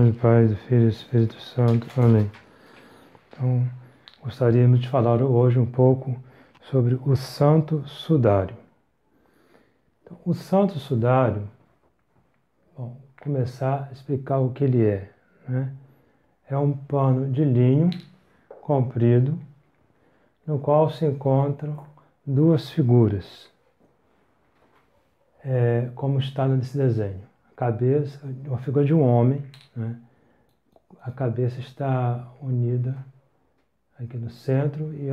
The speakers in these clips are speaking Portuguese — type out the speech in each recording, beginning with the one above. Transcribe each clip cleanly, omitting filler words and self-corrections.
nome do Pai, do Filho e do Espírito Santo. Amém. Então, gostaríamos de falar hoje um pouco sobre o Santo Sudário. Então, o Santo Sudário, começar a explicar o que ele é, né? É um pano de linho comprido, no qual se encontram duas figuras, como está nesse desenho. A cabeça, uma figura de um homem, né? A cabeça está unida aqui no centro e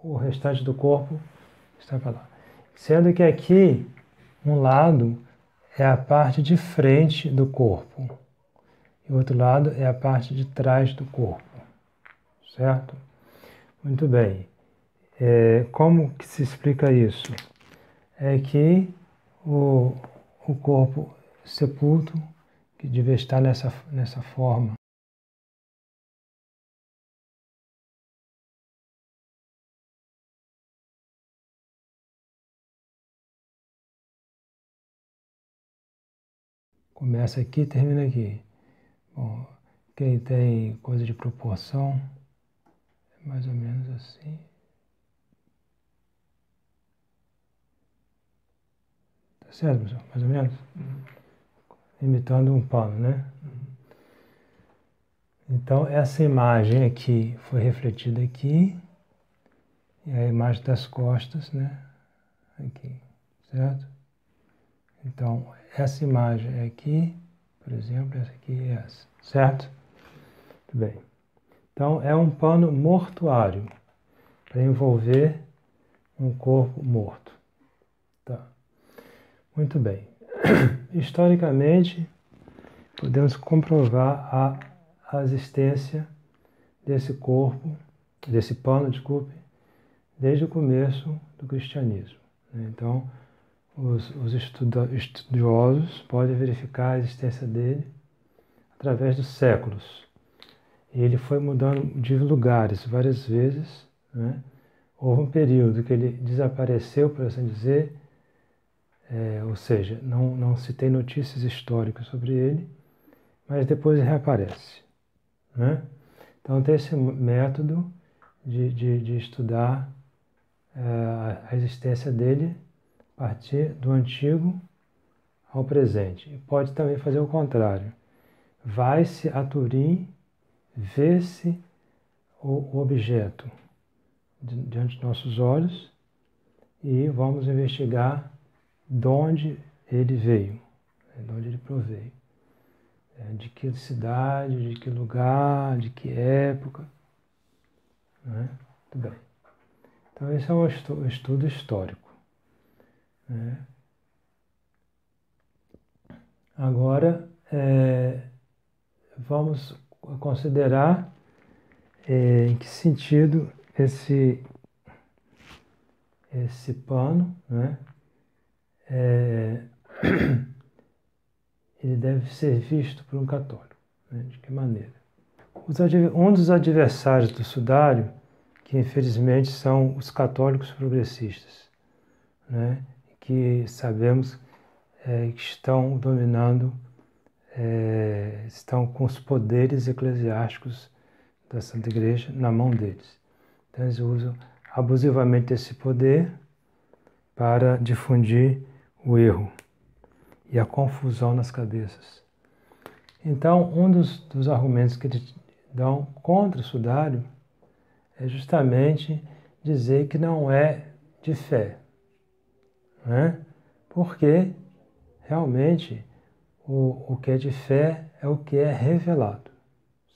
o restante do corpo está para lá. Sendo que aqui, um lado é a parte de frente do corpo e o outro lado é a parte de trás do corpo, certo? Muito bem. Como que se explica isso? É que o corpo sepulto, que devia estar nessa forma, começa aqui e termina aqui. Bom, quem tem coisa de proporção, é mais ou menos assim. Tá certo, pessoal? Mais ou menos? Imitando um pano, né? Então, essa imagem aqui foi refletida aqui, e a imagem das costas, né? Aqui, certo? Então, essa imagem é aqui, por exemplo, essa aqui é essa, certo? Muito bem. Então, é um pano mortuário para envolver um corpo morto. Tá. Muito bem. Historicamente, podemos comprovar a existência desse corpo, desse pano, desculpe, desde o começo do cristianismo. Então, os estudiosos podem verificar a existência dele através dos séculos. E ele foi mudando de lugares várias vezes, né? Houve um período que ele desapareceu, por assim dizer, ou seja, não se tem notícias históricas sobre ele, mas depois ele reaparece, né? Então tem esse método de estudar a existência dele a partir do antigo ao presente. E pode também fazer o contrário. Vai-se a Turim, vê-se o objeto diante de nossos olhos e vamos investigar de onde ele veio, de onde ele proveio, de que cidade, de que lugar, de que época, né? Muito bem. Então esse é um estudo histórico, né? Agora vamos considerar em que sentido esse pano, né? Ele deve ser visto por um católico, né? De que maneira? Um dos adversários do sudário, que infelizmente são os católicos progressistas, né? Que sabemos que estão dominando, estão com os poderes eclesiásticos da Santa Igreja na mão deles. Então eles usam abusivamente esse poder para difundir o erro e a confusão nas cabeças. Então, um dos argumentos que eles dão contra o sudário é justamente dizer que não é de fé, né? Porque realmente o que é de fé é o que é revelado,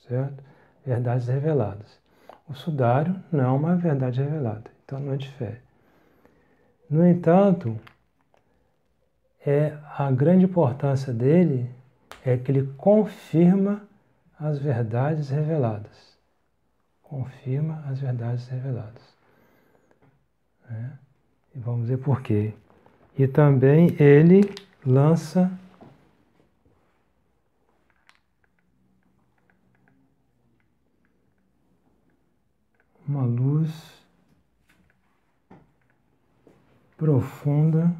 certo? Verdades reveladas. O sudário não é uma verdade revelada, então não é de fé. No entanto, a grande importância dele é que ele confirma as verdades reveladas. Confirma as verdades reveladas. Né? E vamos ver por quê. E também ele lança uma luz profunda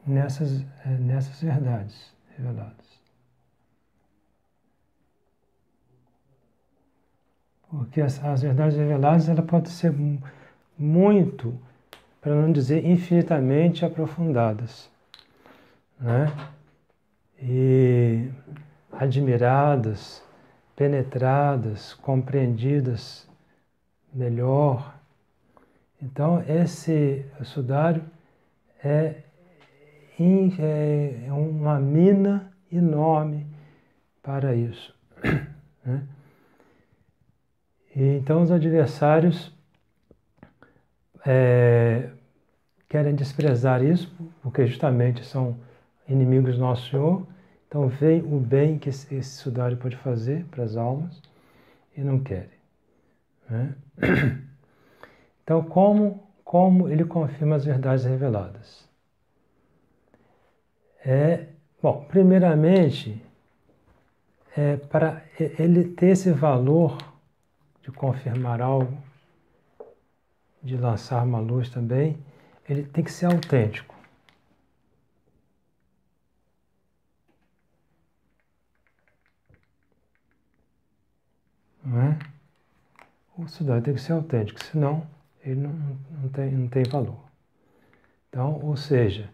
nessas verdades reveladas. Porque as verdades reveladas, ela pode ser muito, para não dizer infinitamente aprofundadas, né? E admiradas, penetradas, compreendidas melhor. Então, esse sudário é uma mina enorme para isso, né? E então os adversários querem desprezar isso, porque justamente são inimigos do nosso Senhor. Então veem o bem que esse sudário pode fazer para as almas e não querem, né? Então como ele confirma as verdades reveladas? Bom, primeiramente, para ele ter esse valor de confirmar algo, de lançar uma luz também, ele tem que ser autêntico. Não é? O sudário tem que ser autêntico, senão ele não tem valor. Então, ou seja,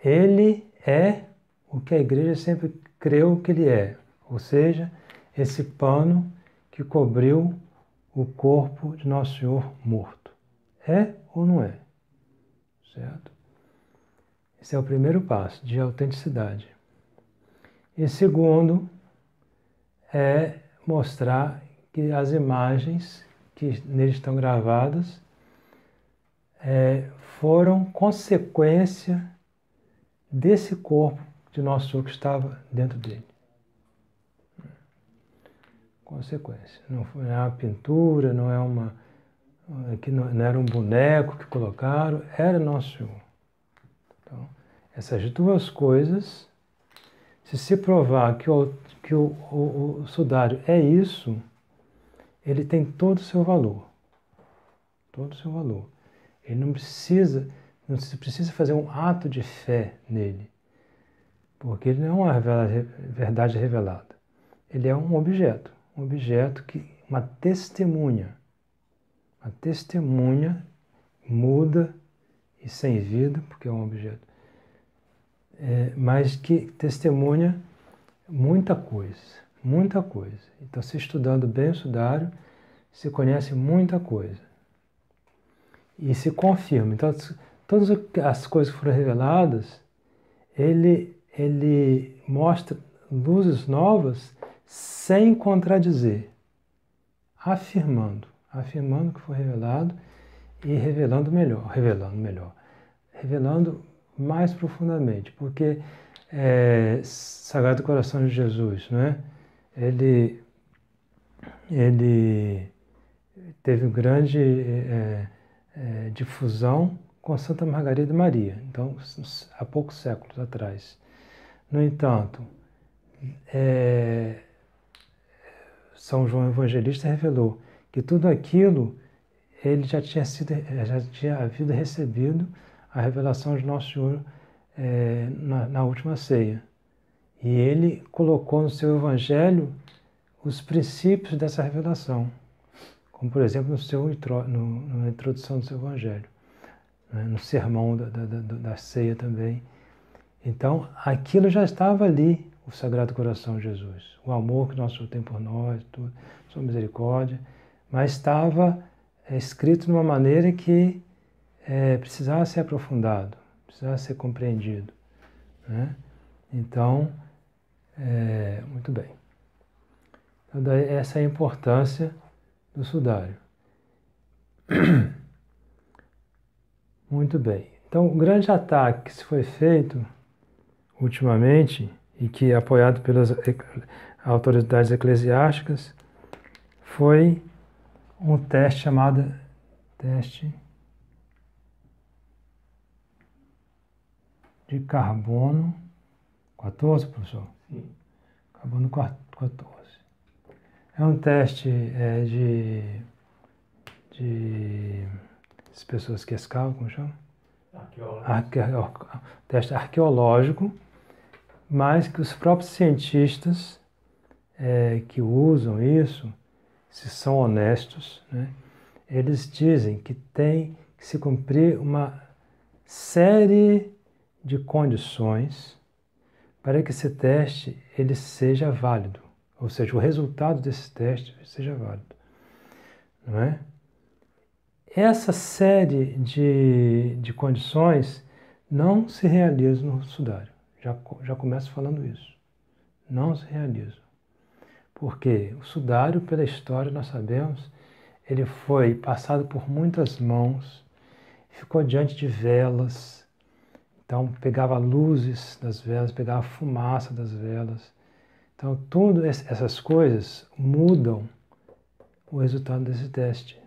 ele é o que a igreja sempre creu que ele é, ou seja, esse pano que cobriu o corpo de Nosso Senhor morto. É ou não é? Certo? Esse é o primeiro passo de autenticidade. E segundo, é mostrar que as imagens que nele estão gravadas foram consequência desse corpo de Nosso Senhor que estava dentro dele. Consequência. Não é uma pintura, não é que não era um boneco que colocaram, era Nosso Senhor. Então, essas duas coisas, se provar que o sudário é isso, ele tem todo o seu valor. Todo o seu valor. Ele não se precisa fazer um ato de fé nele, porque ele não é uma verdade revelada. Ele é um objeto uma testemunha muda e sem vida, porque é um objeto, mas que testemunha muita coisa. Então, se estudando bem o sudário, se conhece muita coisa. E se confirma. Então, todas as coisas que foram reveladas, ele mostra luzes novas sem contradizer, afirmando que foi revelado e revelando mais profundamente, porque Sagrado Coração de Jesus, não é? Ele teve grande difusão com Santa Margarida Maria, então há poucos séculos atrás. No entanto, São João Evangelista revelou que tudo aquilo ele já tinha havido recebido a revelação de Nosso Senhor na última ceia. E ele colocou no seu Evangelho os princípios dessa revelação, como por exemplo na introdução do seu Evangelho, né? No sermão da ceia também. Então, aquilo já estava ali, o Sagrado Coração de Jesus, o amor que Nosso Senhor tem por nós, sua misericórdia, mas estava escrito de uma maneira que precisava ser aprofundado, precisava ser compreendido, né? Então, muito bem. Então, essa é a importância do sudário. Muito bem. Então, o grande ataque que se foi feito ultimamente, e que é apoiado pelas autoridades eclesiásticas, foi um teste chamado teste de carbono 14, professor? Sim. Carbono 14. É um teste de pessoas que escalam, como chama? teste arqueológico, mas que os próprios cientistas que usam isso, se são honestos, né, eles dizem que tem que se cumprir uma série de condições para que esse teste ele seja válido, ou seja, o resultado desse teste seja válido, não é? Essa série de condições não se realiza no sudário. Já começo falando isso. Não se realiza. Porque o sudário, pela história, nós sabemos, ele foi passado por muitas mãos, ficou diante de velas, então pegava luzes das velas, pegava fumaça das velas. Então, todas essas coisas mudam o resultado desse teste.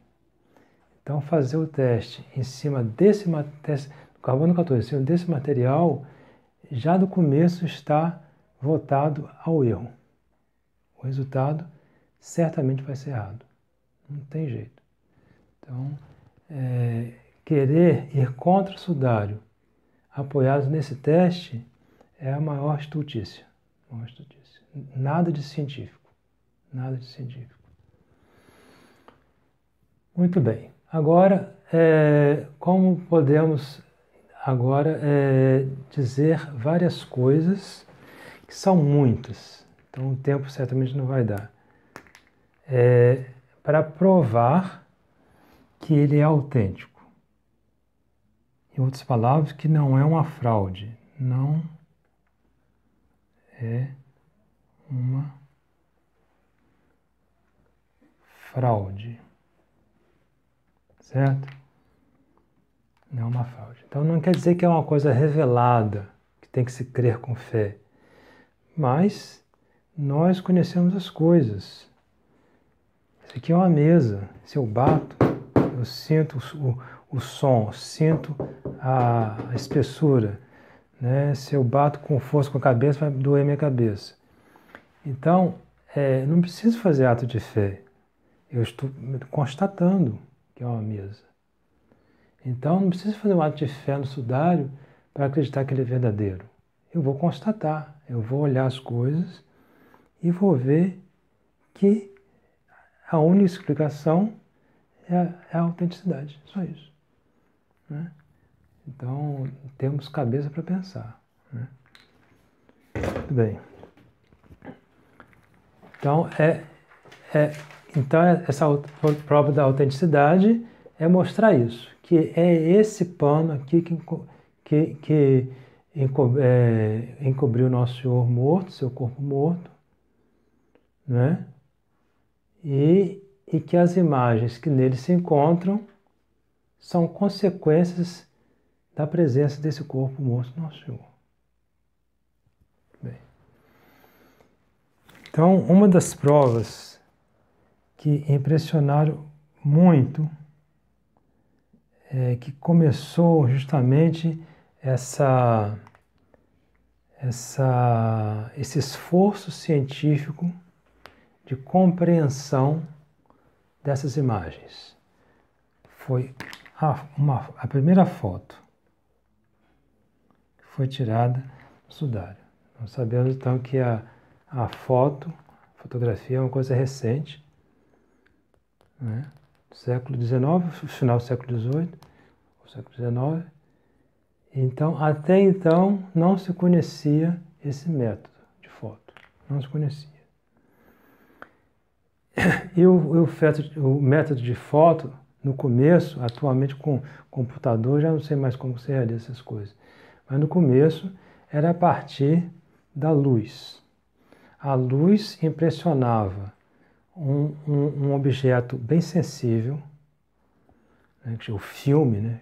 Então, fazer o teste em cima desse teste, carbono 14, em cima desse material, já do começo está votado ao erro. O resultado certamente vai ser errado. Não tem jeito. Então, querer ir contra o sudário apoiado nesse teste é a maior estultícia. Nada de científico. Nada de científico. Muito bem. Agora, como podemos agora dizer várias coisas, que são muitas, então o tempo certamente não vai dar, para provar que ele é autêntico. Em outras palavras, que não é uma fraude, não é uma fraude. Certo? Não é uma fraude. Então não quer dizer que é uma coisa revelada, que tem que se crer com fé. Mas nós conhecemos as coisas. Isso aqui é uma mesa. Se eu bato, eu sinto o som, sinto a espessura. Né? Se eu bato com força com a cabeça, vai doer minha cabeça. Então, não preciso fazer ato de fé. Eu estou constatando que é uma mesa. Então, não preciso fazer um ato de fé no sudário para acreditar que ele é verdadeiro. Eu vou constatar, eu vou olhar as coisas e vou ver que a única explicação é a autenticidade, só isso. Né? Então, temos cabeça para pensar. Né? Muito bem. Então, essa prova da autenticidade é mostrar isso, que é esse pano aqui que encobriu o nosso Senhor morto, seu corpo morto, né? E que as imagens que nele se encontram são consequências da presença desse corpo morto do nosso Senhor. Bem. Então, uma das provas que impressionaram muito que começou justamente esse esforço científico de compreensão dessas imagens. Foi a primeira foto que foi tirada no sudário. Nós sabemos então que a fotografia é uma coisa recente, né? Século XIX, final do século XVIII, o século XIX. Então, até então, não se conhecia esse método de foto. Não se conhecia. E o método de foto, no começo, atualmente com computador, já não sei mais como se realiza essas coisas. Mas no começo, era a partir da luz. A luz impressionava um objeto bem sensível, né, que o filme, né?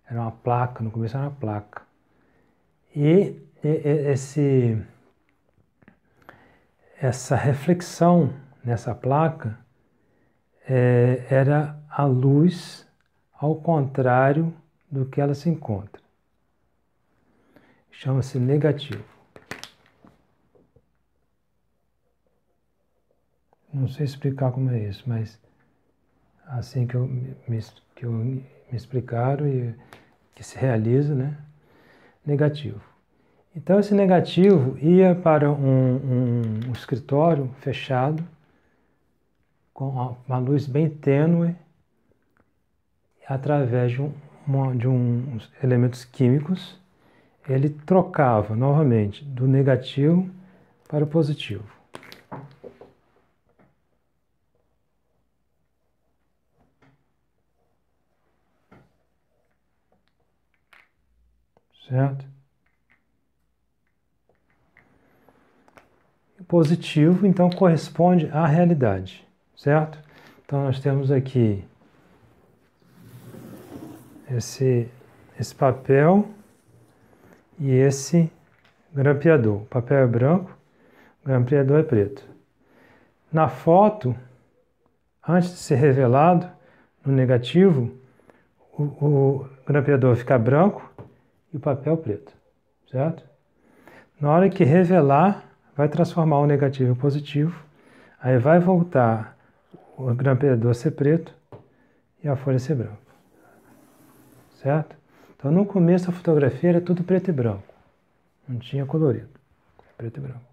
Era uma placa, no começo era uma placa. E essa reflexão nessa placa era a luz ao contrário do que ela se encontra. Chama-se negativo. Não sei explicar como é isso, mas assim que me explicaram, e que se realiza, né? Negativo. Então esse negativo ia para um escritório fechado, com uma luz bem tênue, através de uns elementos químicos, ele trocava novamente do negativo para o positivo. Certo? O positivo, então, corresponde à realidade, certo? Então, nós temos aqui esse papel e esse grampeador. O papel é branco, o grampeador é preto. Na foto, antes de ser revelado, no negativo, o grampeador fica branco e o papel preto, certo? Na hora que revelar, vai transformar o negativo em positivo, aí vai voltar o grampeador a ser preto e a folha a ser branca, certo? Então, no começo, a fotografia era tudo preto e branco, não tinha colorido, preto e branco.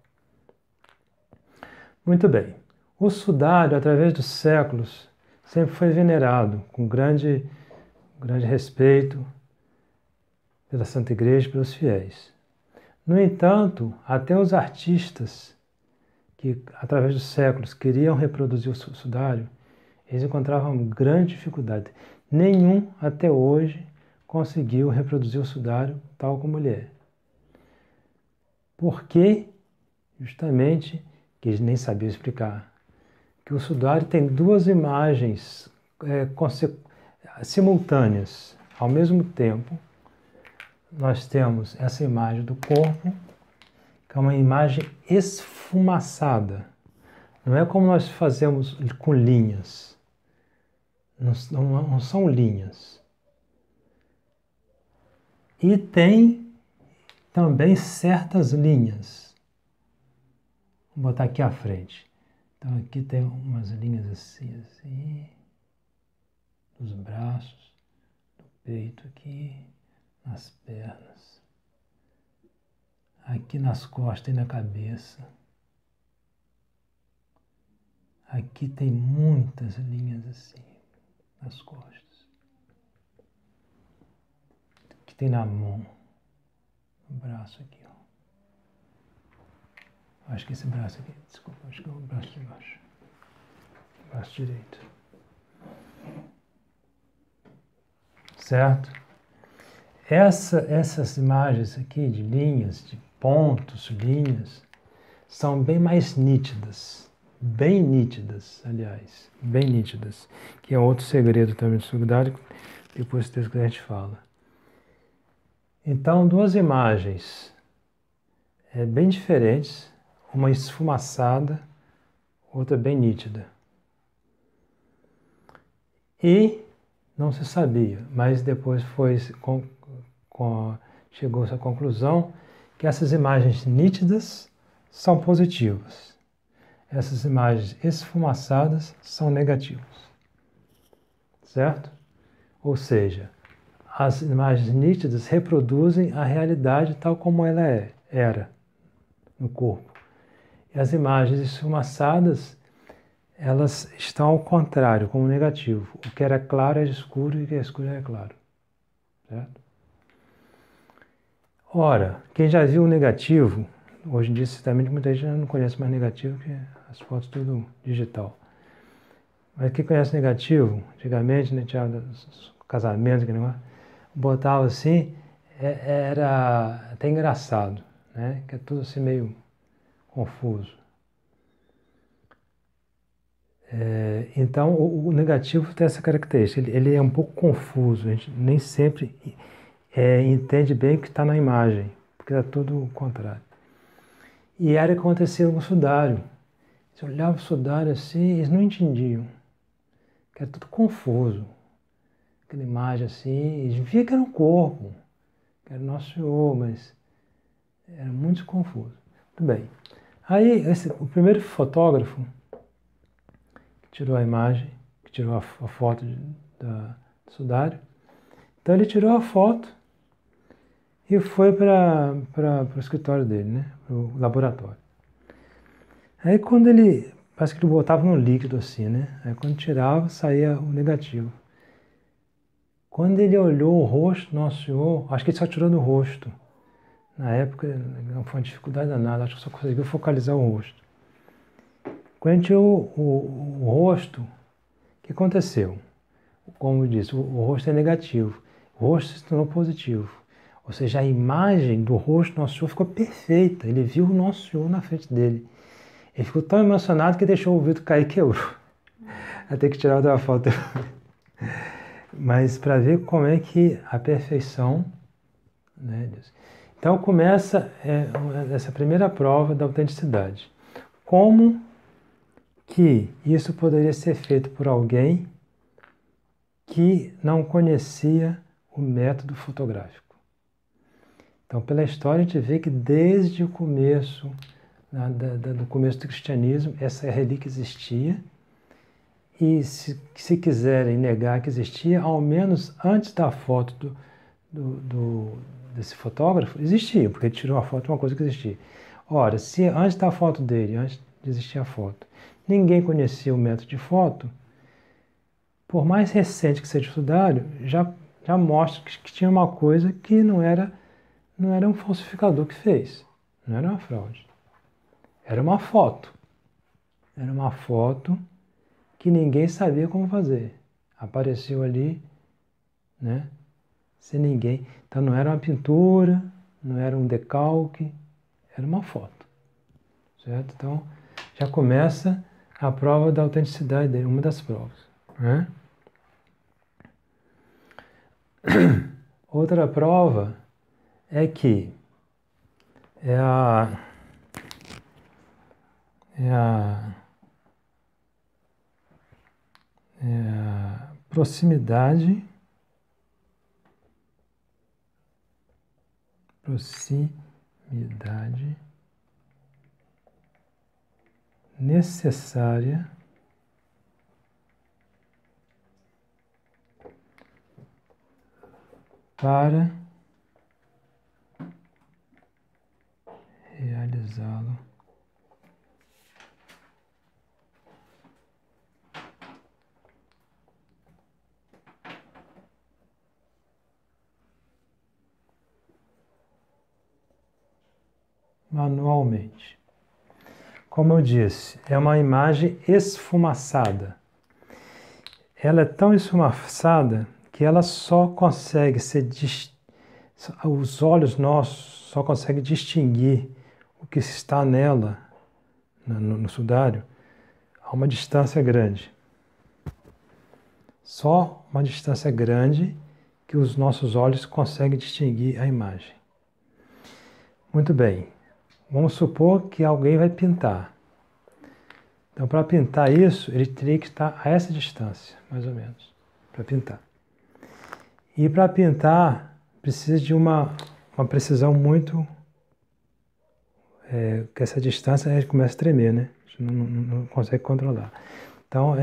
Muito bem. O sudário, através dos séculos, sempre foi venerado com grande respeito pela Santa Igreja e pelos fiéis. No entanto, até os artistas que, através dos séculos, queriam reproduzir o sudário, eles encontravam grande dificuldade. Nenhum, até hoje, conseguiu reproduzir o sudário tal como ele é. Por quê? Justamente, que eles nem sabiam explicar, que o sudário tem duas imagens simultâneas. Ao mesmo tempo, nós temos essa imagem do corpo, que é uma imagem esfumaçada. Não é como nós fazemos com linhas. Não são linhas. E tem também certas linhas. Vou botar aqui à frente. Então aqui tem umas linhas assim, dos braços, do peito aqui, nas pernas, aqui nas costas e na cabeça. Aqui tem muitas linhas assim, nas costas. Aqui tem na mão, no braço aqui, ó. Acho que esse braço aqui, desculpa, acho que é o braço de baixo. Braço direito. Certo? Essas imagens aqui de linhas, de pontos, linhas, são bem mais nítidas. Bem nítidas, aliás. Bem nítidas. Que é outro segredo também do sudário, depois que a gente fala. Então, duas imagens bem diferentes, uma esfumaçada, outra bem nítida. E não se sabia, mas depois chegou-se à conclusão que essas imagens nítidas são positivas. Essas imagens esfumaçadas são negativas. Certo? Ou seja, as imagens nítidas reproduzem a realidade tal como ela era no corpo. E as imagens esfumaçadas, elas estão ao contrário, como negativo. O que era claro era escuro e o que é escuro era claro. Certo? Ora, quem já viu o negativo, hoje em dia, certamente, muita gente não conhece mais negativo, porque as fotos tudo digital. Mas quem conhece negativo, antigamente, né, tinha casamento, que negócio, botava assim, era até engraçado, né? Que é tudo assim meio confuso. Então, o negativo tem essa característica, ele é um pouco confuso, a gente nem sempre entende bem o que está na imagem, porque é tudo o contrário. E era o que acontecia com o sudário. Você olhava o sudário assim, eles não entendiam, que era tudo confuso. Aquela imagem assim, eles viam que era um corpo, que era o Nosso Senhor, mas era muito confuso. Muito bem. Aí, o primeiro fotógrafo que tirou a imagem, que tirou a foto do sudário, Então ele tirou a foto e foi para o escritório dele, né? Para o laboratório. Aí quando ele, parece que ele botava no líquido assim, né? Aí quando tirava, saía o negativo. Quando ele olhou o rosto do Nosso Senhor, acho que ele só tirou do rosto. Na época não foi uma dificuldade danada, acho que só conseguiu focalizar o rosto. Quando ele tirou o rosto, o que aconteceu? Como eu disse, o rosto é negativo, o rosto se tornou positivo. Ou seja, a imagem do rosto do Nosso Senhor ficou perfeita. Ele viu o Nosso Senhor na frente dele. Ele ficou tão emocionado que deixou o vidro cair e quebrou. Até que tirar outra foto. Mas para ver como é que a perfeição, né, Deus. Então começa essa primeira prova da autenticidade. Como que isso poderia ser feito por alguém que não conhecia o método fotográfico? Então, pela história, a gente vê que desde o começo, do começo do cristianismo, essa relíquia existia. E se quiserem negar que existia, ao menos antes da foto desse fotógrafo, existia, porque ele tirou a foto de uma coisa que existia. Ora, se antes da foto dele, antes de existir a foto, ninguém conhecia o método de foto, por mais recente que seja estudado, já mostra que tinha uma coisa que não era um falsificador que fez, não era uma fraude. Era uma foto. Era uma foto que ninguém sabia como fazer. Apareceu ali, né? Sem ninguém. Então não era uma pintura, não era um decalque, era uma foto. Certo? Então já começa a prova da autenticidade dele, uma das provas. Né? Outra prova é que é a proximidade necessária para realizá-lo. Manualmente. Como eu disse, é uma imagem esfumaçada. Ela é tão esfumaçada que ela só consegue ser... Os olhos nossos só conseguem distinguir o que está nela, no sudário, a uma distância grande. Só uma distância grande que os nossos olhos conseguem distinguir a imagem. Muito bem. Vamos supor que alguém vai pintar. Então, para pintar isso, ele teria que estar a essa distância, mais ou menos, para pintar. E para pintar, precisa de uma precisão muito... que essa distância a gente começa a tremer, né? A gente não consegue controlar. Então,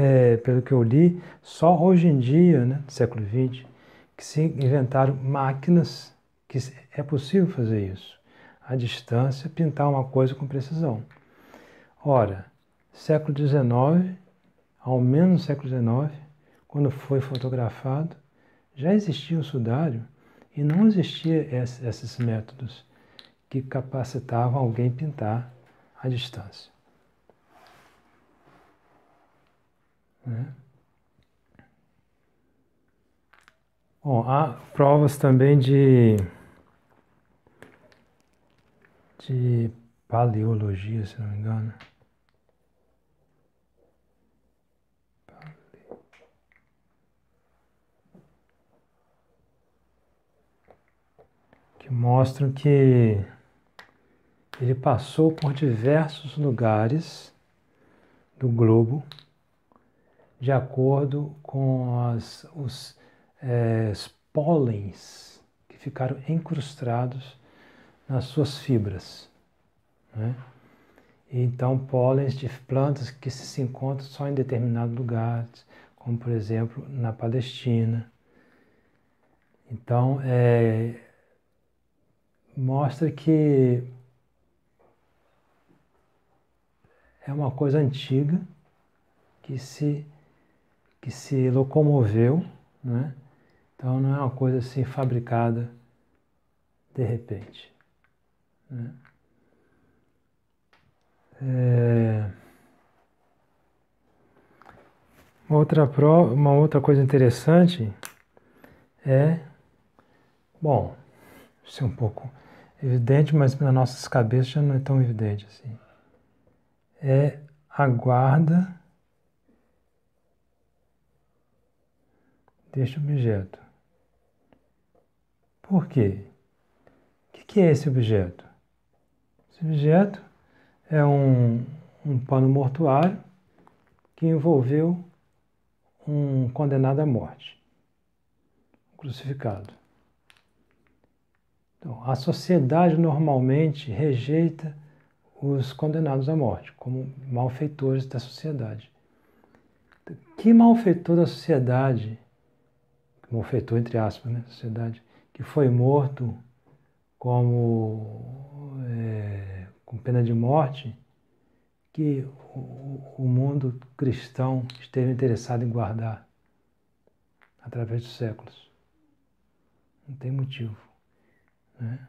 pelo que eu li, só hoje em dia, né, no século XX, que se inventaram máquinas que é possível fazer isso. À distância, pintar uma coisa com precisão. Ora, século XIX, ao menos no século XIX, quando foi fotografado, já existia o sudário e não existia esses métodos que capacitavam alguém pintar à distância. Né? Bom, há provas também de paleologia, se não me engano. Que mostram que ele passou por diversos lugares do globo de acordo com os pólens que ficaram incrustados nas suas fibras. Né? Então, pólens de plantas que se encontram só em determinados lugares, como por exemplo na Palestina. Então, mostra que é uma coisa antiga que se locomoveu, né? Então não é uma coisa assim fabricada de repente, né? Uma outra coisa interessante bom, isso é um pouco evidente, mas nas nossas cabeças já não é tão evidente assim. É a guarda deste objeto. Por quê? O que é esse objeto? Esse objeto é um pano mortuário que envolveu um condenado à morte, um crucificado. Então, a sociedade normalmente rejeita os condenados à morte como malfeitores da sociedade. Que malfeitor da sociedade, malfeitor entre aspas, né, sociedade, que foi morto com pena de morte, que o mundo cristão esteve interessado em guardar através dos séculos? Não tem motivo, né?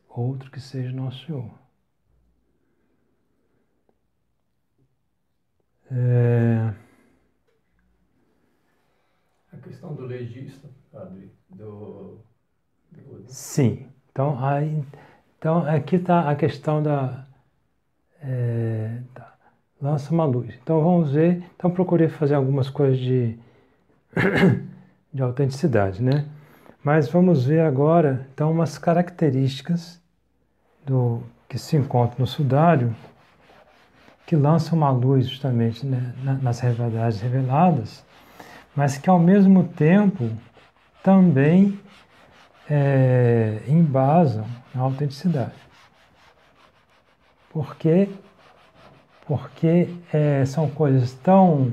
Outro que seja Nosso Senhor. A questão do legista, padre, Sim. Então aqui está a questão lança uma luz. Então vamos ver. Então procurei fazer algumas coisas de autenticidade, né? Mas vamos ver agora, então, umas características que se encontram no sudário que lançam uma luz justamente, né, nas verdades reveladas, mas que ao mesmo tempo também embasam a autenticidade. Por quê? Porque são coisas tão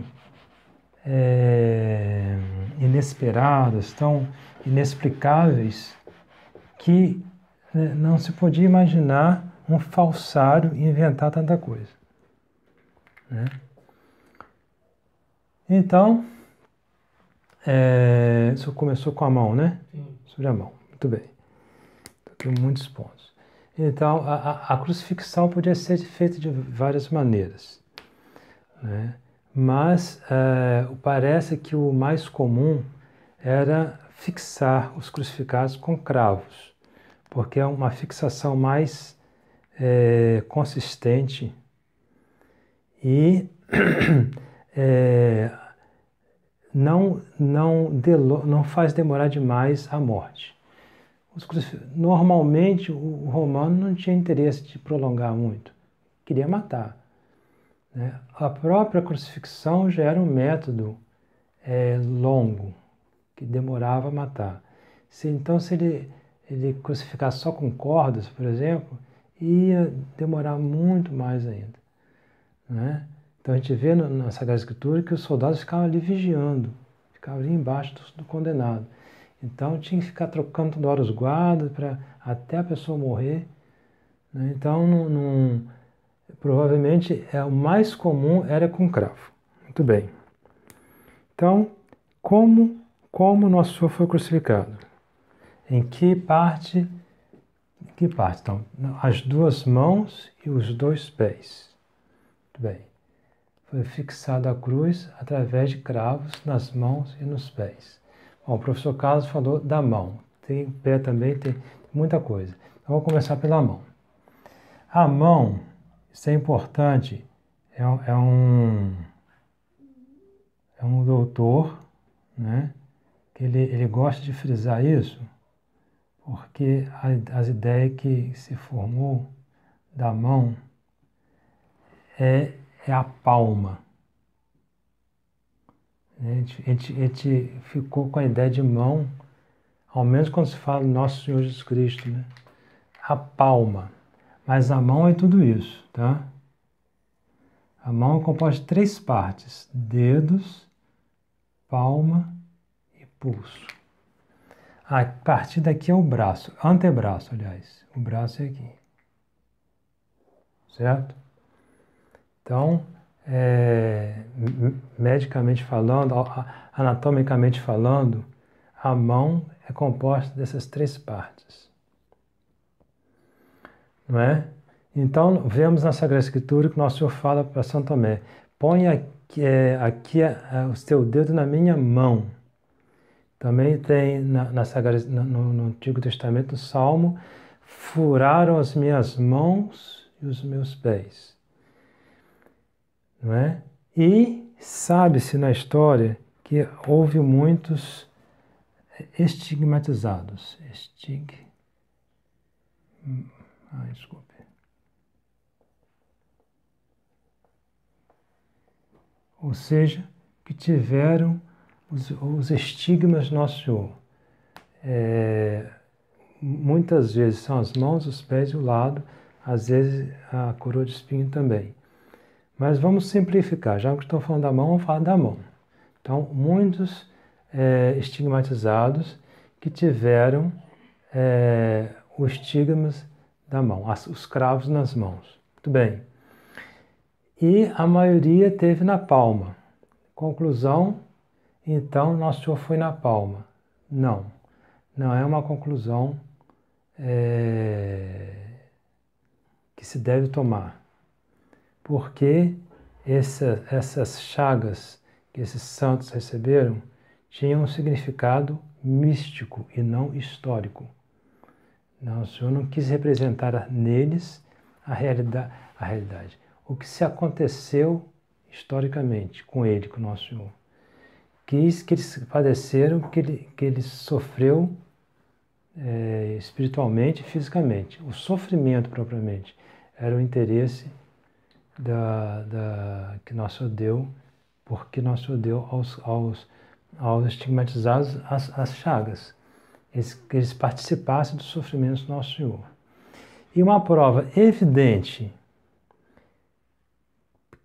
inesperadas, tão inexplicáveis, que não se podia imaginar um falsário inventar tanta coisa, né? Então, isso começou com a mão, né? Sim. Sobre a mão, muito bem. Tem muitos pontos. Então, a crucifixão podia ser feita de várias maneiras, né? Mas parece que o mais comum era fixar os crucificados com cravos, porque é uma fixação mais consistente e não faz demorar demais a morte. Normalmente o romano não tinha interesse de prolongar muito, queria matar, né? A própria crucifixão já era um método longo, que demorava a matar. Então se ele crucificasse só com cordas, por exemplo, ia demorar muito mais ainda, né? Então a gente vê na Sagrada Escritura que os soldados ficavam ali vigiando, ficavam ali embaixo do condenado. Então tinha que ficar trocando toda hora os guardas até a pessoa morrer, né? Então provavelmente o mais comum era com cravo. Muito bem. Então, como Nosso Senhor foi crucificado? Em que parte? Em que parte? Então, as duas mãos e os dois pés. Muito bem. Foi fixado a cruz através de cravos nas mãos e nos pés. Bom, o professor Carlos falou da mão. Tem pé também, tem muita coisa. Então, vou começar pela mão. A mão, isso é importante, é um doutor, né, que ele gosta de frisar isso, porque as ideias que se formou da mão é a palma. A gente ficou com a ideia de mão, ao menos quando se fala do Nosso Senhor Jesus Cristo, né? A palma. Mas a mão é tudo isso, tá? A mão é composta de 3 partes: dedos, palma e pulso. A partir daqui é o braço, antebraço, aliás. O braço é aqui. Certo? Então, medicamente falando, anatomicamente falando, a mão é composta dessas 3 partes. Não é? Então, vemos na Sagrada Escritura que o Nosso Senhor fala para São Tomé: põe aqui o teu dedo na minha mão. Também tem no Antigo Testamento, o Salmo: furaram as minhas mãos e os meus pés. Não é? E sabe-se na história que houve muitos estigmatizados. Desculpe. Ou seja, que tiveram os estigmas do Nosso Senhor. Muitas vezes são as mãos, os pés e o lado, às vezes a coroa de espinho também. Mas vamos simplificar, já que estou falando da mão, vamos falar da mão. Então, muitos estigmatizados que tiveram os estigmas da mão, os cravos nas mãos. Muito bem. E a maioria teve na palma. Conclusão, então, Nosso Senhor foi na palma. Não, não é uma conclusão que se deve tomar. Porque essas chagas que esses santos receberam tinham um significado místico e não histórico. Não, o Senhor não quis representar neles a realidade. O que se aconteceu historicamente com ele, com o Nosso Senhor. Quis que eles padeceram, que ele sofreu espiritualmente e fisicamente. O sofrimento propriamente era o interesse que Nosso Senhor deu, porque Nosso Senhor deu aos estigmatizados as chagas. Que eles participassem dos sofrimentos do Nosso Senhor. E uma prova evidente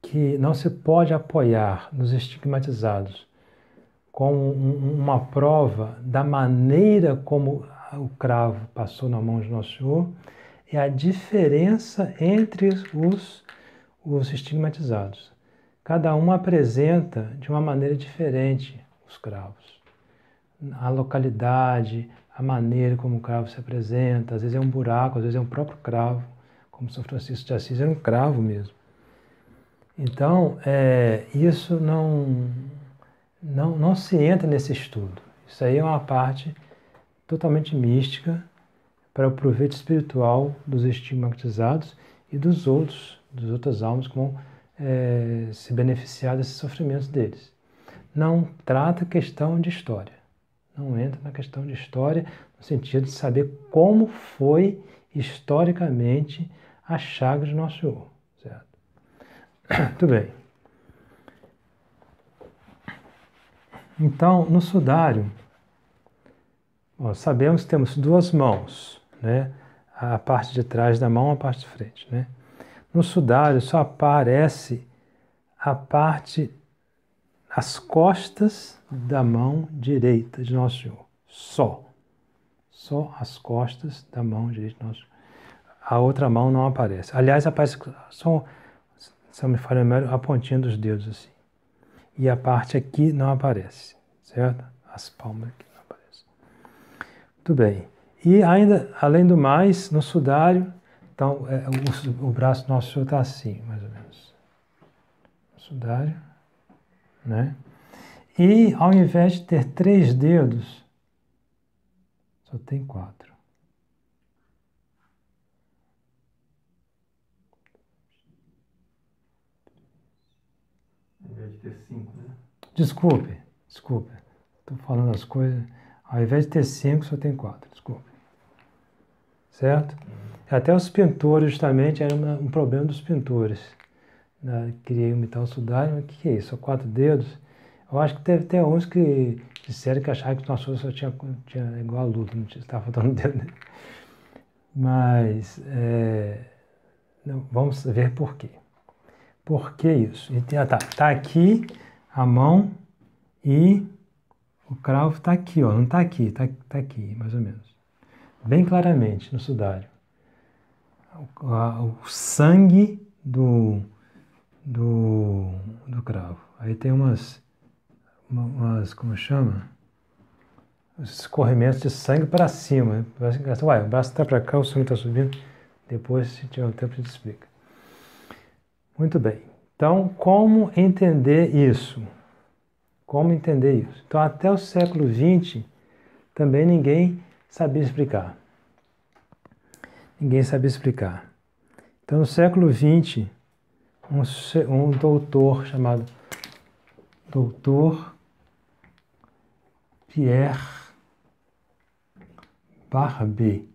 que não se pode apoiar nos estigmatizados como uma prova da maneira como o cravo passou na mão de Nosso Senhor é a diferença entre os estigmatizados. Cada um apresenta de uma maneira diferente os cravos. A localidade, a maneira como o cravo se apresenta, às vezes é um buraco, às vezes é um próprio cravo, como São Francisco de Assis era um cravo mesmo. Então, isso não se entra nesse estudo. Isso aí é uma parte totalmente mística para o proveito espiritual dos estigmatizados e das outras almas que vão se beneficiar desses sofrimentos deles. Não trata questão de história. Não entra na questão de história, no sentido de saber como foi historicamente a chaga de Nosso Senhor. Certo? Muito bem. Então, no sudário, sabemos que temos 2 mãos, né? A parte de trás da mão e a parte de frente, né? No sudário só aparece as costas da mão direita de Nosso Senhor. Só as costas da mão direita de Nosso Senhor. A outra mão não aparece. Aliás, aparece só, se eu me falha a pontinha dos dedos assim. E a parte aqui não aparece, certo? As palmas aqui não aparecem. Muito bem. E ainda, além do mais, no sudário, então, o braço do Nosso Senhor está assim, mais ou menos. No sudário, né? E ao invés de ter 3 dedos, só tem 4. Ao invés de ter 5, né? Desculpe. Estou falando as coisas. Ao invés de ter 5, só tem 4. Desculpe. Certo? Até os pintores, justamente, era um problema dos pintores. Queria imitar o sudário, mas o que é isso? Só 4 dedos? Eu acho que teve até uns que disseram que achavam que o Nosso Senhor só tinha igual a Lula, não estava faltando dedo. Mas vamos ver por quê. Por que isso? Está aqui a mão e O cravo está aqui, ó, não está aqui, está aqui, mais ou menos. Bem claramente no sudário. O sangue do cravo. Aí tem umas, como chama? Os escorrimentos de sangue para cima. Ué, o braço está para cá, o sangue está subindo. Depois, se tiver tempo, a gente explica. Muito bem. Então, como entender isso? Como entender isso? Então, até o século XX, também ninguém sabia explicar. Ninguém sabia explicar. Então, no século XX, um doutor chamado Dr. Pierre Barbet,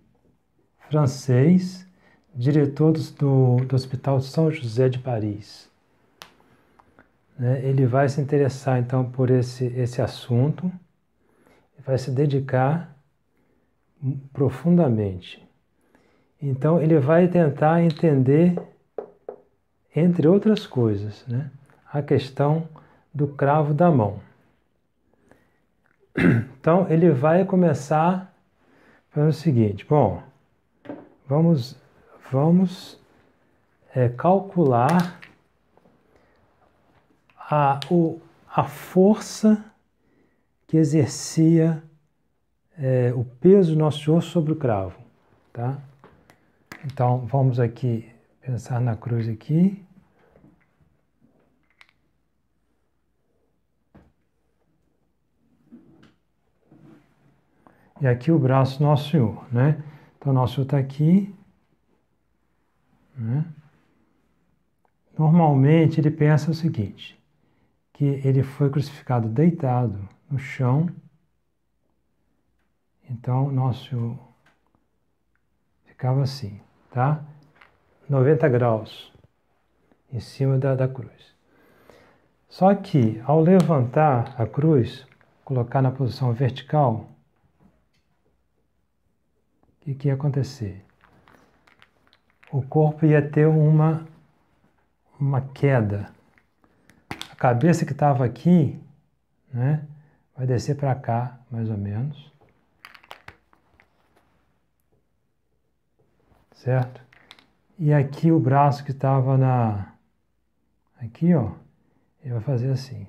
francês, diretor do Hospital São José de Paris. Ele vai se interessar, então, por esse assunto, vai se dedicar profundamente. Então, ele vai tentar entender, entre outras coisas, a questão do cravo da mão. Então, ele vai começar fazendo o seguinte: bom, vamos calcular a força que exercia o peso do nosso osso sobre o cravo, tá? Então, vamos aqui pensar na cruz aqui. E aqui o braço do Nosso Senhor, Então, o Nosso Senhor está aqui, Normalmente, ele pensa o seguinte, que ele foi crucificado deitado no chão. Então, o Nosso Senhor ficava assim, tá? 90 graus em cima da cruz. Só que, ao levantar a cruz, colocar na posição vertical, o que ia acontecer? O corpo ia ter uma queda. A cabeça que estava aqui, vai descer para cá, mais ou menos. Certo? E aqui o braço que estava aqui, ó, ele vai fazer assim.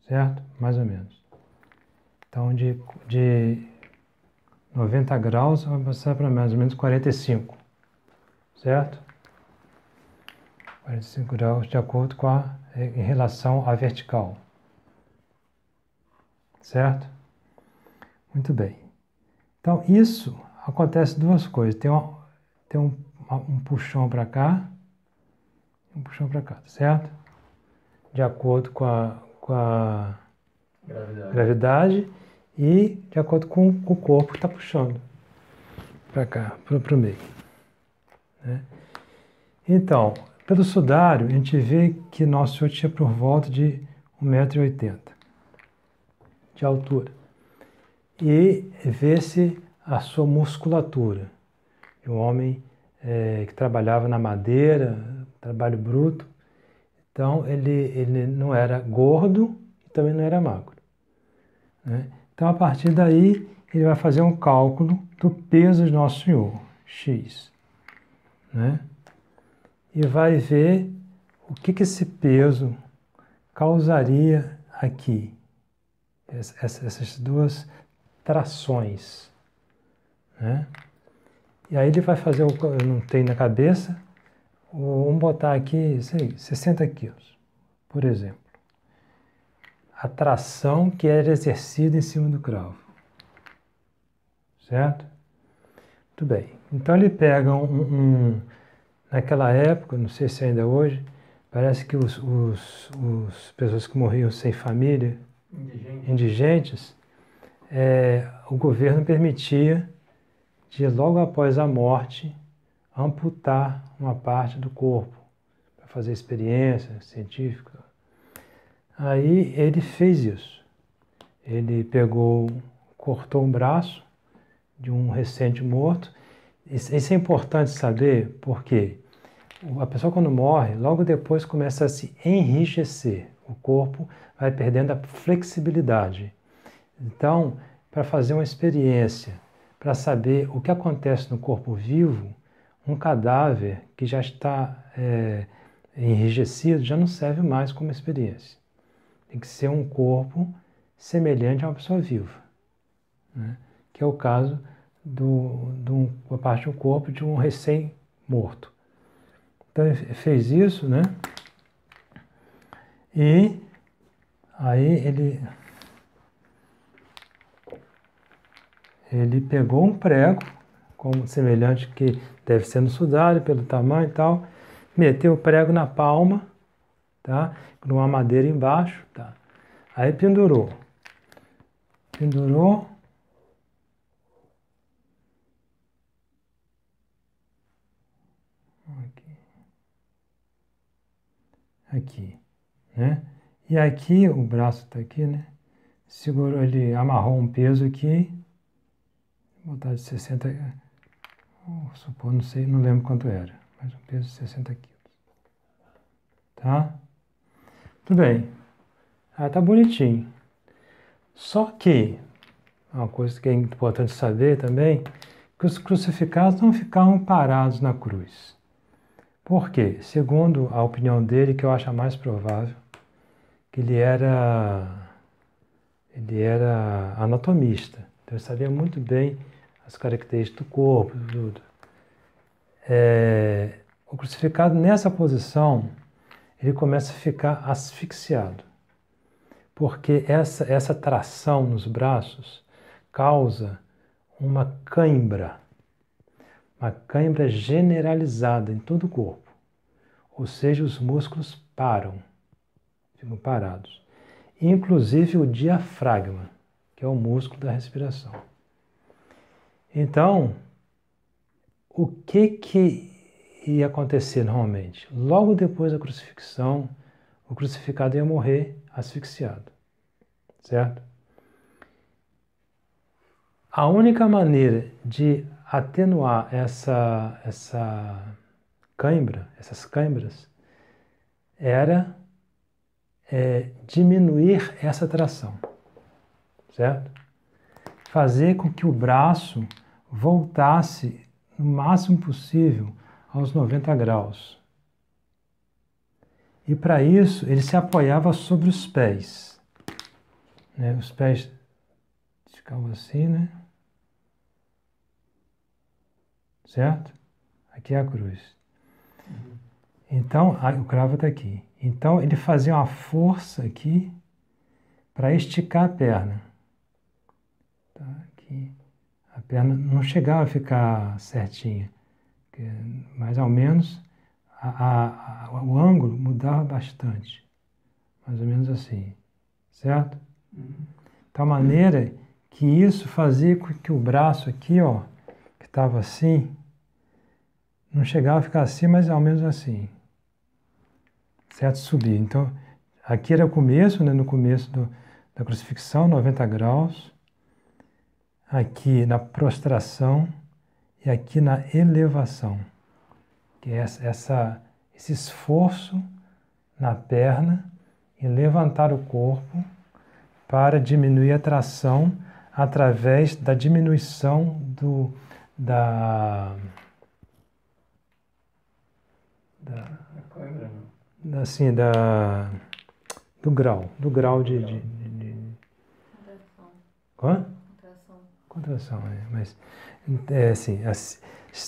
Certo? Mais ou menos. Então, de 90 graus, vai passar para mais ou menos 45. Certo? 45 graus de acordo com em relação à vertical. Certo? Muito bem. Então, isso acontece duas coisas. Tem um puxão para cá, um puxão para cá, certo? De acordo com a gravidade e de acordo com o corpo que está puxando para cá, para o meio. Então, pelo sudário, a gente vê que Nosso Senhor tinha por volta de 1,80 m de altura. E vê-se a sua musculatura. De um homem que trabalhava na madeira, trabalho bruto. Então, ele não era gordo e também não era magro. Então, a partir daí, ele vai fazer um cálculo do peso de Nosso Senhor, X. E vai ver o que esse peso causaria aqui. Essas duas trações. E aí ele vai fazer, eu não tenho na cabeça, vamos botar aqui, 60 quilos, por exemplo. A tração que era exercida em cima do cravo. Certo? Muito bem. Então ele pega naquela época, não sei se ainda é hoje, parece que os pessoas que morriam sem família, indigentes, o governo permitia de logo após a morte amputar uma parte do corpo para fazer experiência científica. Aí ele fez isso. Ele cortou um braço de um recente morto. Isso é importante saber porque a pessoa quando morre, logo depois começa a se enrijecer. O corpo vai perdendo a flexibilidade. Então, para fazer uma experiência, para saber o que acontece no corpo vivo, um cadáver que já está enrijecido já não serve mais como experiência. Tem que ser um corpo semelhante a uma pessoa viva, né? Que é o caso a parte do corpo de um recém-morto. Então ele fez isso, né? E aí ele pegou um prego, como semelhante que deve ser no sudário, pelo tamanho e tal, meteu o prego na palma, tá? Com uma madeira embaixo, tá? Aí pendurou. Pendurou. Aqui, né? E aqui, o braço está aqui, né? Segurou, ele amarrou um peso aqui, vou botar de 60, supor, não sei, não lembro quanto era, mas um peso de 60 quilos. Tá? Tudo bem. Ah, tá bonitinho. Só que, uma coisa que é importante saber também, que os crucificados não ficavam parados na cruz. Por quê? Segundo a opinião dele, que eu acho a mais provável, que ele era anatomista, então ele sabia muito bem as características do corpo, tudo. O crucificado nessa posição, ele começa a ficar asfixiado, porque essa tração nos braços causa uma cãibra generalizada em todo o corpo, ou seja, os músculos param, ficam parados. Inclusive o diafragma, que é o músculo da respiração. Então, o que ia acontecer normalmente? Logo depois da crucifixão, o crucificado ia morrer asfixiado, certo? A única maneira de atenuar essas cãibras, era diminuir essa tração, certo? Fazer com que o braço voltasse no máximo possível aos 90 graus. E para isso ele se apoiava sobre os pés, né? Os pés ficavam assim, né? Certo? Aqui é a cruz. Então, o cravo está aqui. Então ele fazia uma força aqui para esticar a perna. Tá, aqui. A perna não chegava a ficar certinha, mas ao menos o ângulo mudava bastante. Mais ou menos assim. Certo? De tal maneira que isso fazia com que o braço aqui, ó, que estava assim, não chegava a ficar assim, mas ao menos assim. Certo? Subir. Então, aqui era o começo, né? No começo da crucifixão, 90 graus. Aqui na prostração e aqui na elevação. Que é esse esforço na perna em levantar o corpo para diminuir a tração através da diminuição do grau de contração, mas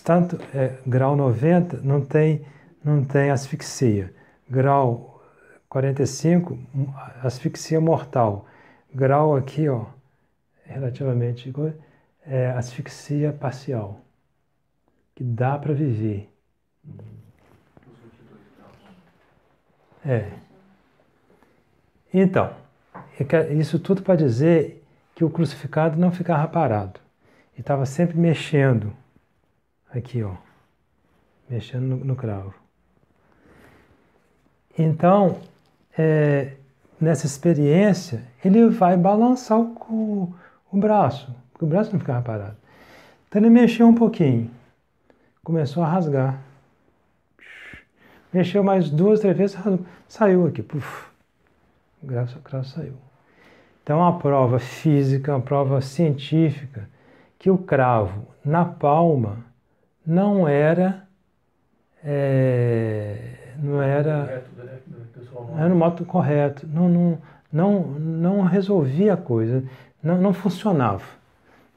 tanto grau 90 não tem asfixia, grau 45 asfixia mortal, grau aqui, ó, relativamente asfixia parcial, que dá para viver. Então, isso tudo para dizer que o crucificado não ficava parado. Ele estava sempre mexendo. Aqui, ó. Mexendo no cravo. Então, nessa experiência, ele vai balançar o braço. Porque o braço não ficava parado. Então ele mexeu um pouquinho. Começou a rasgar. Mexeu mais 2, 3 vezes, saiu aqui. Puf. O cravo saiu. Então, uma prova física, uma prova científica, que o cravo na palma não era não era o modo correto, não resolvia a coisa, não funcionava.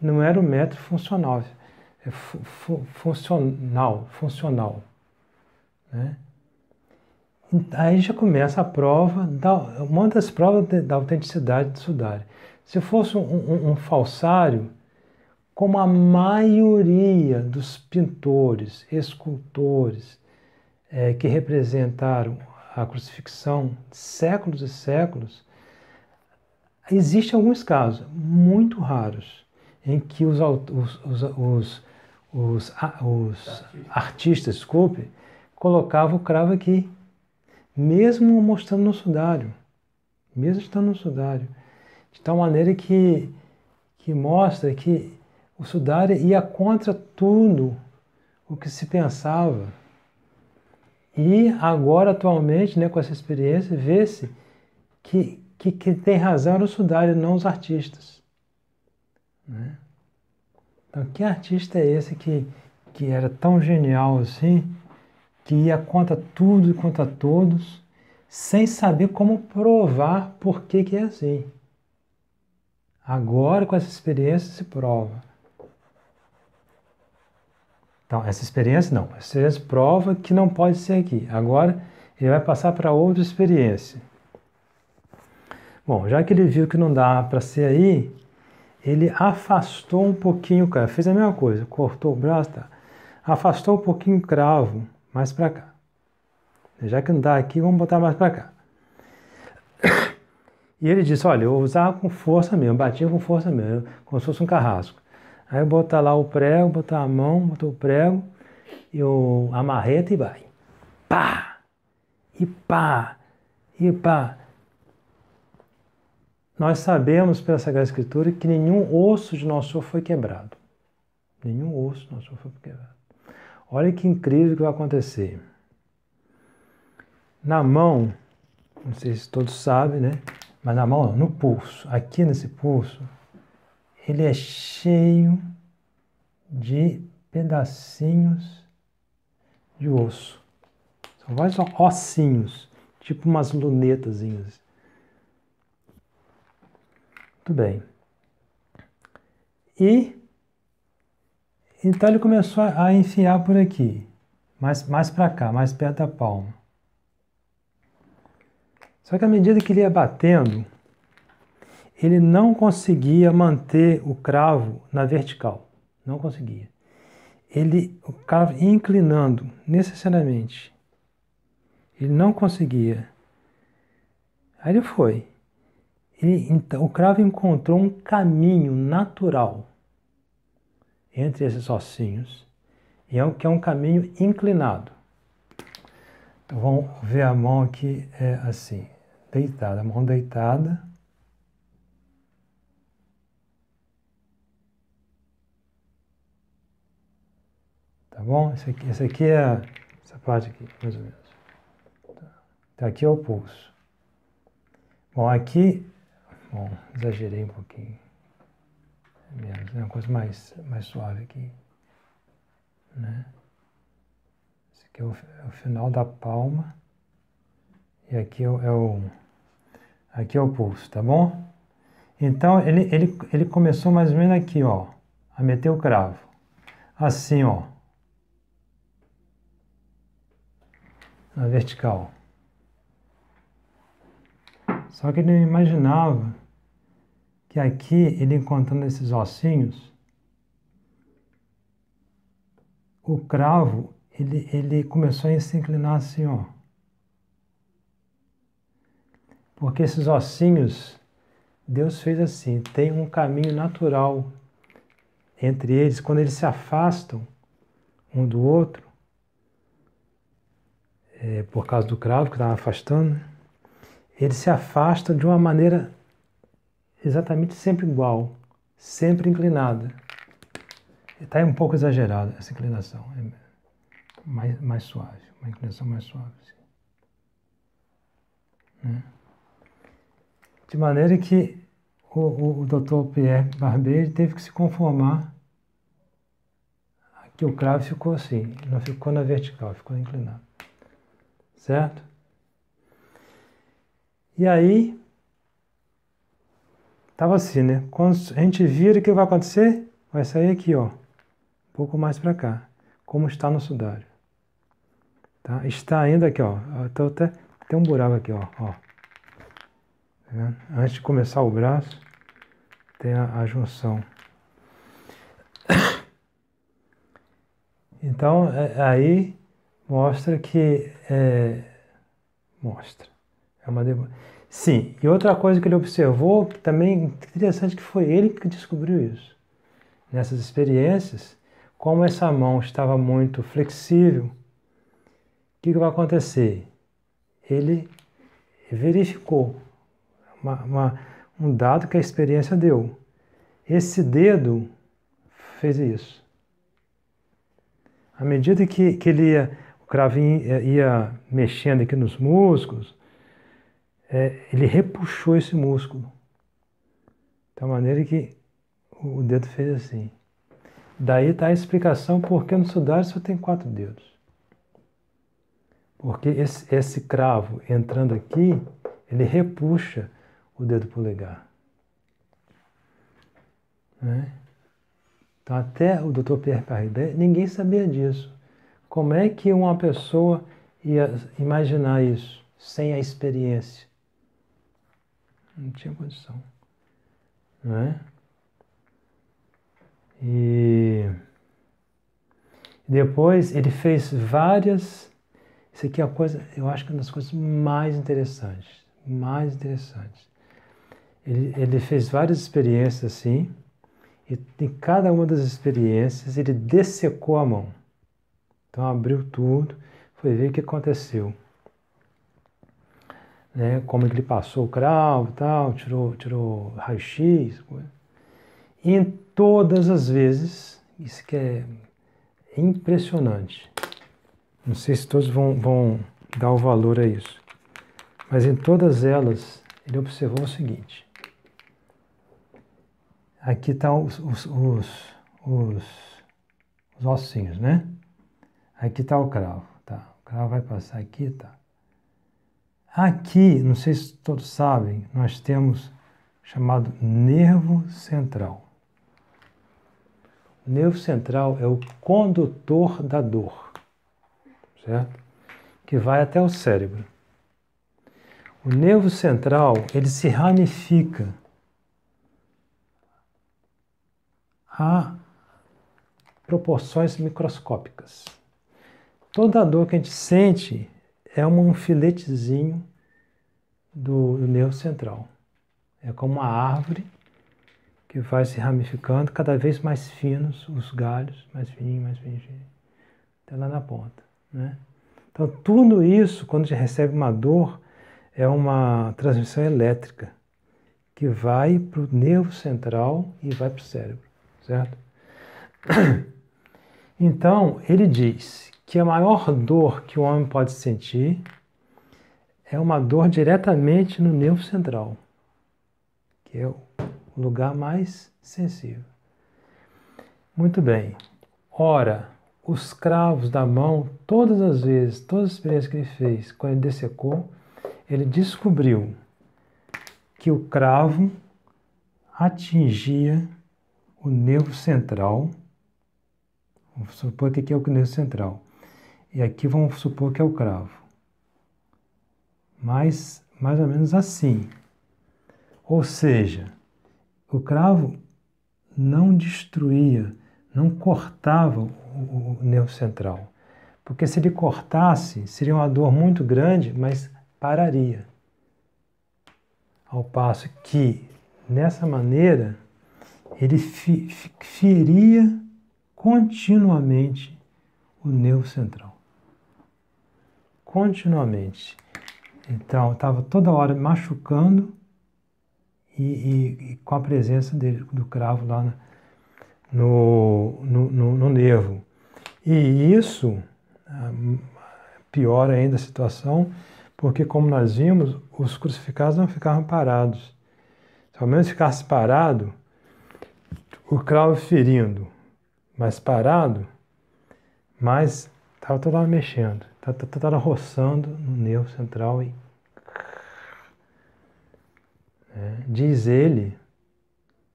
Não era o método funcional, funcional, né? Aí já começa a prova, uma das provas da autenticidade do sudário. Se fosse um falsário, como a maioria dos pintores, escultores, que representaram a crucifixão séculos e séculos, existem alguns casos, muito raros, em que os artistas, desculpe, colocavam o cravo aqui, mesmo mostrando no sudário, mesmo estando no sudário, de tal maneira que mostra que o sudário ia contra tudo o que se pensava. E agora, atualmente, né, com essa experiência, vê-se que tem razão era o sudário, não os artistas. Né? Então, que artista é esse que era tão genial assim, que ia contra tudo e contra todos, sem saber como provar por que é assim? Agora, com essa experiência, se prova. Então, essa experiência não. Essa experiência prova que não pode ser aqui. Agora, ele vai passar para outra experiência. Bom, já que ele viu que não dá para ser aí, ele afastou um pouquinho o cravo. Fez a mesma coisa, cortou o braço, tá? Afastou um pouquinho o cravo, mais para cá. Já que não dá aqui, vamos botar mais para cá. E ele disse, olha, eu vou usar com força mesmo, batia com força mesmo, como se fosse um carrasco. Aí eu botar lá o prego, botar a mão, botou o prego, e a marreta e vai. Pá! E pá! E pá! Nós sabemos pela Sagrada Escritura que nenhum osso de nosso corpo foi quebrado. Nenhum osso de nosso corpo foi quebrado. Olha que incrível que vai acontecer. Na mão, não sei se todos sabem, né? Mas na mão, no pulso, aqui nesse pulso, ele é cheio de pedacinhos de osso. São vários ossinhos, tipo umas lunetazinhas. Muito bem. E então ele começou a enfiar por aqui, mais para cá, mais perto da palma. Só que à medida que ele ia batendo, ele não conseguia manter o cravo na vertical. Não conseguia. O cravo ia inclinando necessariamente. Ele não conseguia. Aí ele foi. Então, o cravo encontrou um caminho natural entre esses ossinhos, que é um caminho inclinado. Então vamos ver a mão aqui, é assim, deitada, a mão deitada. Tá bom? Esse aqui é essa parte aqui, mais ou menos. Tá, aqui é o pulso. Bom, aqui, exagerei um pouquinho. Menos, é uma coisa mais suave aqui. Né? Esse aqui é o final da palma. E aqui aqui é o pulso, tá bom? Então, ele começou mais ou menos aqui, ó, a meter o cravo. Assim, ó. Na vertical. Só que ele não imaginava que aqui, ele encontrando esses ossinhos, o cravo, ele começou a se inclinar assim, ó. Porque esses ossinhos, Deus fez assim, tem um caminho natural entre eles, quando eles se afastam um do outro, por causa do cravo que estava afastando, eles se afastam de uma maneira exatamente sempre igual, sempre inclinada. Está um pouco exagerada essa inclinação, é mais suave, uma inclinação mais suave. Assim. Né? De maneira que o Dr. Pierre Barbier teve que se conformar que o cravo ficou assim, não ficou na vertical, ficou inclinado. Certo? E aí, estava assim, né? Quando a gente vira, o que vai acontecer? Vai sair aqui, ó, um pouco mais para cá, como está no sudário. Tá? Está ainda aqui, ó. Então, até tem um buraco aqui, ó. Tá vendo? Antes de começar o braço, tem a junção. Então, aí mostra que... mostra. É uma... Sim, e outra coisa que ele observou, que também interessante, que foi ele que descobriu isso. Nessas experiências, como essa mão estava muito flexível, o que vai acontecer? Ele verificou um dado que a experiência deu. Esse dedo fez isso. À medida que o cravinho ia mexendo aqui nos músculos, ele repuxou esse músculo. De tal maneira que o dedo fez assim. Daí está a explicação porque no sudário só tem 4 dedos. Porque esse cravo entrando aqui, ele repuxa o dedo polegar. Né? Então até o Dr. Pierre Barbier, ninguém sabia disso. Como é que uma pessoa ia imaginar isso sem a experiência? Não tinha condição. Não é? E depois ele fez várias... Isso aqui é a coisa, eu acho que é uma das coisas mais interessantes. Mais interessantes. Ele fez várias experiências assim, e em cada uma das experiências ele dessecou a mão. Então abriu tudo, foi ver o que aconteceu. Né? Como é que ele passou o cravo e tal, tirou raio-x. E em todas as vezes, isso que é impressionante. Não sei se todos vão dar o valor a isso. Mas em todas elas, ele observou o seguinte. Aqui estão os ossinhos, né? Aqui está o cravo. Tá? O cravo vai passar aqui, tá? Aqui, não sei se todos sabem, nós temos o chamado nervo central. O nervo central é o condutor da dor, certo? Que vai até o cérebro. O nervo central, ele se ramifica a proporções microscópicas. Toda a dor que a gente sente é um filetezinho do nervo central. É como uma árvore que vai se ramificando, cada vez mais finos os galhos, mais fininho, até lá na ponta. Né? Então, tudo isso, quando a gente recebe uma dor, é uma transmissão elétrica que vai para o nervo central e vai para o cérebro, certo? Então, ele diz que a maior dor que o homem pode sentir é uma dor diretamente no nervo central, que é o lugar mais sensível. Muito bem. Ora, os cravos da mão, todas as vezes, todas as experiências que ele fez, quando ele dessecou, ele descobriu que o cravo atingia o nervo central. Vamos supor que aqui é o nervo central. E aqui vamos supor que é o cravo. Mais ou menos assim. Ou seja, o cravo não destruía, não cortava o nervo central. Porque se ele cortasse, seria uma dor muito grande, mas pararia. Ao passo que, nessa maneira, ele feria continuamente o nervo central. Continuamente. Então, estava toda hora machucando e com a presença do cravo lá no nervo. E isso piora ainda a situação, porque como nós vimos, os crucificados não ficavam parados. Se ao menos ficasse parado, o cravo ferindo, mas parado, mas estava toda hora mexendo, estava roçando no nervo central e diz ele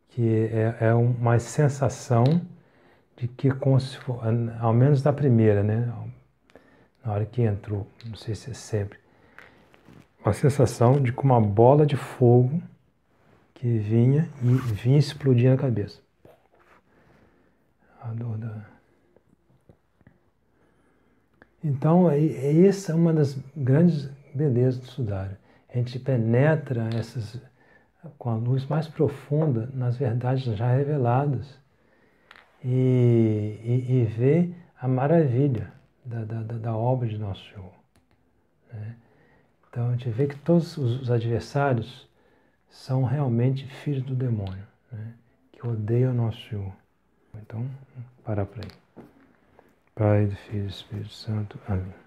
que é uma sensação de que, como se for, ao menos na primeira, né? Na hora que entrou, não sei se é sempre, uma sensação de como uma bola de fogo que vinha explodir na cabeça. A dor da... Então, essa é uma das grandes belezas do Sudário. A gente penetra com a luz mais profunda nas verdades já reveladas e vê a maravilha da obra de Nosso Senhor. Né? Então, a gente vê que todos os adversários são realmente filhos do demônio, né? Que odeiam Nosso Senhor. Então, parar por aí. Pai, do Filho e do Espírito Santo. Amém.